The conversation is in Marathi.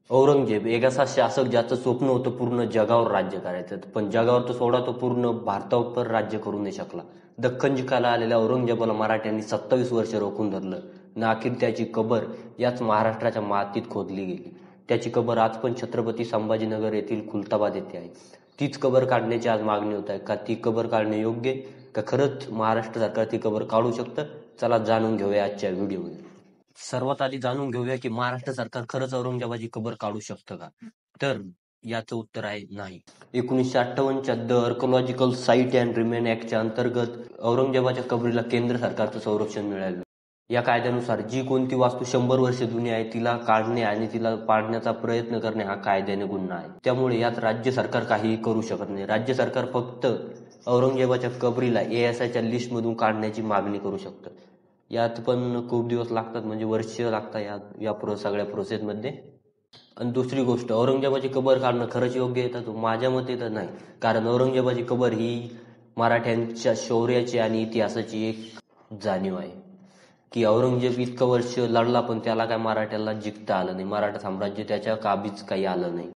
औरंगजेब एक असा शासक ज्याचं स्वप्न होतं पूर्ण जगावर राज्य करायचं, पण जगावर तर सोडा, तो पूर्ण भारतावर पण राज्य करू नाही शकला. दख्खन जिंकायला आलेल्या औरंगजेबाला मराठ्यांनी 27 वर्ष रोखून धरलं आणि अखेर त्याची कबर याच महाराष्ट्राच्या मातीत खोदली गेली. त्याची कबर आज पण छत्रपती संभाजीनगर येथील खुलताबाद येथे आहे. तीच कबर काढण्याची आज मागणी होत आहे. का ती कबर काढणे योग्य आहे? का खरंच महाराष्ट्र सरकार ती कबर काढू शकतं? चला जाणून घेऊया आजच्या व्हिडिओमध्ये. सर्वात आधी जाणून घेऊया की महाराष्ट्र सरकार खरंच औरंगजेबाची कबर काढू शकतं का? तर याचं उत्तर आहे नाही. 1958च्या the archaeological site and remain ऍक्टच्या अंतर्गत औरंगजेबाच्या कबरीला केंद्र सरकारचं संरक्षण मिळालं. या कायद्यानुसार जी कोणती वास्तू 100 वर्ष जुनी आहे तिला काढणे आणि तिला पाडण्याचा प्रयत्न करणे हा कायद्याने गुन्हा आहे. त्यामुळे यात राज्य सरकार काहीही करू शकत नाही. राज्य सरकार फक्त औरंगजेबाच्या कबरीला ASIच्या लिस्टमधून काढण्याची मागणी करू शकतं. यात पण खूप दिवस लागतात, म्हणजे वर्ष लागतात या सगळ्या प्रोसेसमध्ये. आणि दुसरी गोष्ट, औरंगजेबाची कबर काढणं खरंच योग्य आहे तर माझ्या मते तर नाही. कारण औरंगजेबाची कबर ही मराठ्यांच्या शौर्याची आणि इतिहासाची एक जाणीव आहे. की औरंगजेब इतकं वर्ष लढला पण त्याला काय मराठ्याला जिंकता आलं नाही. मराठा साम्राज्य त्याच्या काबीज काही आलं नाही.